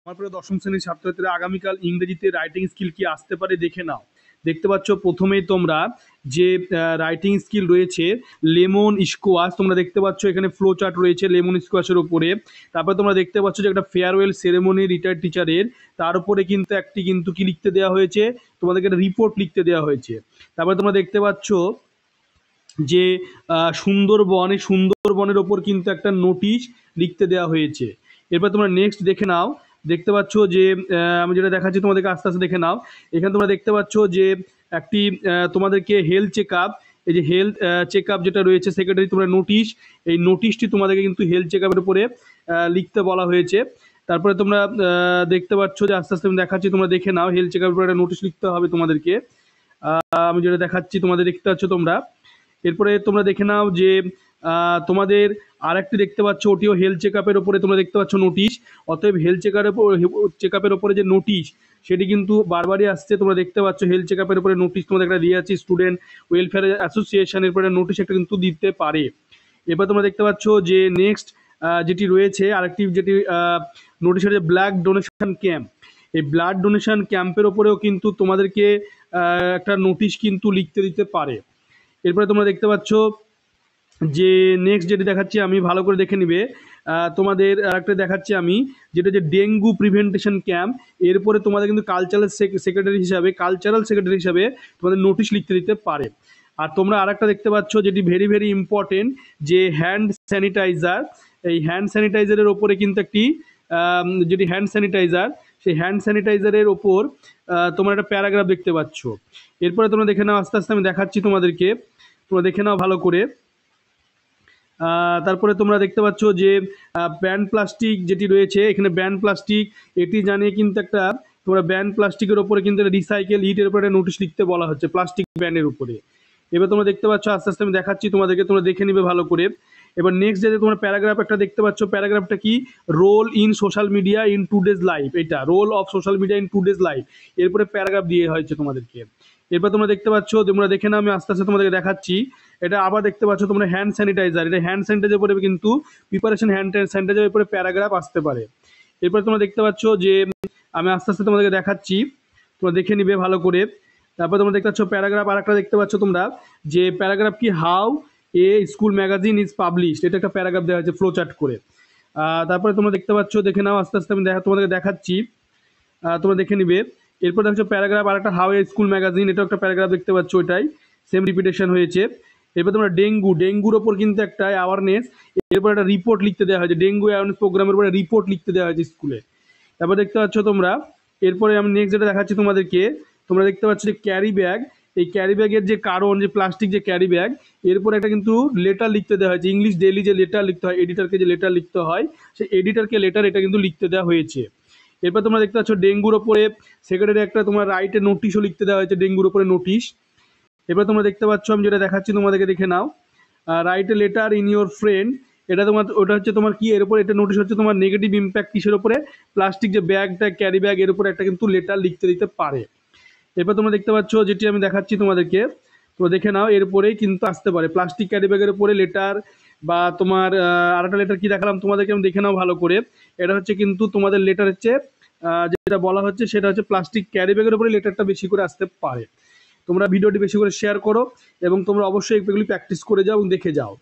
আমার প্রিয় দশম শ্রেণীর ছাত্রছাত্রীরা আগামীকাল ইংরেজিতে রাইটিং স্কিল কি আসতে পারে দেখে নাও। দেখতে পাচ্ছ প্রথমেই তোমরা যে রাইটিং স্কিল রয়েছে লেমন স্কোয়াশ, তোমরা দেখতে পাচ্ছ এখানে ফ্লো চার্ট রয়েছে লেমন স্কোয়াশের উপরে। তারপরে তোমরা দেখতে পাচ্ছ যে একটা ফেয়ারওয়েল সেরেমনি রিটায়ার্ড টিচারের, তার উপরে কিন্তু একটি কিন্তু কি লিখতে দেওয়া হয়েছে, তোমাদেরকে একটা রিপোর্ট লিখতে দেওয়া হয়েছে। তারপরে তোমরা দেখতে পাচ্ছ যে সুন্দরবন, এই সুন্দরবনের ওপর কিন্তু একটা নোটিশ লিখতে দেওয়া হয়েছে। এরপর তোমরা নেক্সট দেখে নাও, দেখতে পাচ্ছ যে আমি যেটা দেখাচ্ছি তোমাদেরকে আস্তে আস্তে দেখে নাও। এখানে তোমরা দেখতে পাচ্ছ যে একটি তোমাদেরকে হেলথ চেক আপ, এই যে হেলথ চেক আপ যেটা রয়েছে সেক্রেটারি তোমরা নোটিশ, এই নোটিশটি তোমাদেরকে কিন্তু হেলথ চেক আপের উপরে লিখতে বলা হয়েছে। তারপরে তোমরা দেখতে পাচ্ছ যে আস্তে আস্তে আমি দেখাচ্ছি, তোমরা দেখে নাও হেলথ চেক আপের উপরে একটা নোটিশ লিখতে হবে তোমাদেরকে। আমি যেটা দেখাচ্ছি তোমাদের দেখতে পাচ্ছ তোমরা। এরপরে তোমরা দেখে নাও যে তোমাদের আরেকটি দেখতে পাচ্ছ, ওটিও হেলথ চেক আপের ওপরে তোমরা দেখতে পাচ্ছ নোটিশ। অতএব হেলথ চেক আপের ওপরে যে নোটিশ সেটি কিন্তু বারবারই আসছে। তোমরা দেখতে পাচ্ছ হেলথ চেক আপের উপরে নোটিশ তোমাদের একটা দিয়ে আছে, স্টুডেন্ট ওয়েলফেয়ার অ্যাসোসিয়েশনের উপরে নোটিশ একটা কিন্তু দিতে পারে। এবার তোমরা দেখতে পাচ্ছ যে নেক্সট যেটি রয়েছে আরেকটি যেটি নোটিশ হচ্ছে ব্লাড ডোনেশন ক্যাম্প। এই ব্লাড ডোনেশন ক্যাম্পের ওপরেও কিন্তু তোমাদেরকে একটা নোটিশ কিন্তু লিখতে দিতে পারে। এরপরে তোমরা দেখতে পাচ্ছ যে নেক্সট যেটি দেখাচ্ছি আমি, ভালো করে দেখে নিবে। তোমাদের আরেকটা দেখাচ্ছি আমি, যেটা হচ্ছে ডেঙ্গু প্রিভেন্টেশন ক্যাম্প। এরপরে তোমাদের কিন্তু কালচারাল সেক্রেটারি হিসাবে তোমাদের নোটিশ লিখতে দিতে পারে। আর তোমরা আরেকটা দেখতে পাচ্ছ যেটি ভেরি ভেরি ইম্পর্টেন্ট, যে হ্যান্ড স্যানিটাইজার। এই হ্যান্ড স্যানিটাইজারের ওপরে কিন্তু একটি যেটি হ্যান্ড স্যানিটাইজার, সেই হ্যান্ড স্যানিটাইজারের ওপর তোমরা একটা প্যারাগ্রাফ দেখতে পাচ্ছ। এরপরে তোমরা দেখে নাও, আস্তে আস্তে আমি দেখাচ্ছি তোমাদেরকে, তোমরা দেখে নাও ভালো করে। তারপরে তোমরা দেখতে পাচ্ছ যে ব্যান্ড প্লাস্টিক যেটি রয়েছে এখানে, ব্যান্ড প্লাস্টিক এটি জানিয়ে কিন্তু একটা তোমরা ব্যান্ড প্লাস্টিকের উপরে কিন্তু রিসাইকেল ইটের উপরে নোটিশ লিখতে বলা হচ্ছে প্লাস্টিক ব্যান্ডের উপরে। এবার তোমরা দেখতে পাচ্ছ আস্তে আস্তে আমি দেখাচ্ছি তোমাদেরকে, তোমরা দেখে নিবে ভালো করে। এবার নেক্সট যে তোমরা প্যারাগ্রাফ একটা দেখতে পাচ্ছ, প্যারাগ্রাফটা কি, role in social media in today's life, এটা role of social media in today's life, এরপরে প্যারাগ্রাফ দিয়ে হয়েছে তোমাদেরকে। এরপর তোমরা দেখতে পাচ্ছ, তোমরা দেখে নাও আমি আস্তে আস্তে তোমাদেরকে দেখাচ্ছি। এটা আবার দেখতে পাচ্ছ তোমরা হ্যান্ড স্যানিটাইজার, এটা হ্যান্ড স্যানিটাইজার পরে কিন্তু প্রিপারেশন হ্যান্ড স্যানিটাইজারের উপরে প্যারাগ্রাফ আসতে পারে। এরপর তোমরা দেখতে পাচ্ছ যে আমি আস্তে আস্তে তোমাদেরকে দেখাচ্ছি, তোমরা দেখে নিবে ভালো করে। তারপর তোমরা দেখতে পাচ্ছ প্যারাগ্রাফ আরেকটা দেখতে পাচ্ছ তোমরা, যে প্যারাগ্রাফ কি, how A school magazine is published, এটা একটা প্যারাগ্রাফ দেওয়া হয়েছে ফ্লো চার্ট করে। তারপরে তোমরা দেখতে পাচ্ছ, দেখে নাও আস্তে আস্তে আমি তোমাদেরকে দেখাচ্ছি, তোমরা দেখে নিবে। এরপর দেখছো প্যারাগ্রাফ আরেকটা, হাউ এ স্কুল ম্যাগাজিন, এটাও একটা প্যারাগ্রাফ দেখতে পাচ্ছ, ওইটাই সেম রিপিটেশন হয়েছে। এরপর তোমরা ডেঙ্গুর ওপর কিন্তু একটা অ্যাওয়ারনেস, এরপর একটা রিপোর্ট লিখতে দেওয়া হয়েছে, ডেঙ্গু অ্যাওয়ারনেস প্রোগ্রামের উপরে রিপোর্ট লিখতে দেওয়া হয়েছে স্কুলে। তারপর দেখতে পাচ্ছ তোমরা, এরপরে আমি নেক্সট যেটা দেখাচ্ছি তোমাদেরকে, তোমরা দেখতে পাচ্ছ যে ক্যারি ব্যাগ, এই ক্যারি ব্যাগের যে কারণ, যে প্লাস্টিক যে ক্যারি ব্যাগ, এরপর একটা কিন্তু লেটার লিখতে দেওয়া হয়েছে, ইংলিশ ডেইলি যে লেটার লিখতে হয়, এডিটরকে যে লেটার লিখতে হয়, সেই এডিটরকে লেটার এটা কিন্তু লিখতে দেওয়া হয়েছে। এরপর তোমরা দেখতে পাচ্ছ ডেঙ্গুর ওপরে সেক্রেটারি একটা তোমার রাইটে নোটিশও লিখতে দেওয়া হয়েছে, ডেঙ্গুর ওপরে নোটিশ। এবার তোমরা দেখতে পাচ্ছ আমি যেটা দেখাচ্ছি তোমাদেরকে দেখে নাও, write a letter in your friend, এটা তোমার ওটা হচ্ছে তোমার কি, এর উপর এটা নোটিশ হচ্ছে তোমার নেগেটিভ ইম্প্যাক্ট কিসের উপরে, প্লাস্টিক যে ব্যাগটা ক্যারি ব্যাগ এর উপরে একটা কিন্তু লেটার লিখতে দিতে পারে। এরপর তোমরা দেখতে পাচ্ছ যেটি আমি দেখাচ্ছি তোমাদেরকে, তো দেখে নাও এরপরেই কিন্তু আসতে পারে প্লাস্টিক ক্যারি ব্যাগের উপরে লেটার, বা তোমার আরেকটা লেটার কি দেখালাম তোমাদেরকে, আমি দেখে নাও ভালো করে। এটা হচ্ছে কিন্তু তোমাদের লেটার হচ্ছে যেটা বলা হচ্ছে সেটা হচ্ছে প্লাস্টিক ক্যারি ব্যাগের উপরে লেটারটা বেশি করে আসতে পারে। তোমরা ভিডিওটি বেশি করে শেয়ার করো এবং তোমরা অবশ্যই এগুলি প্র্যাকটিস করে যাও এবং দেখে যাও।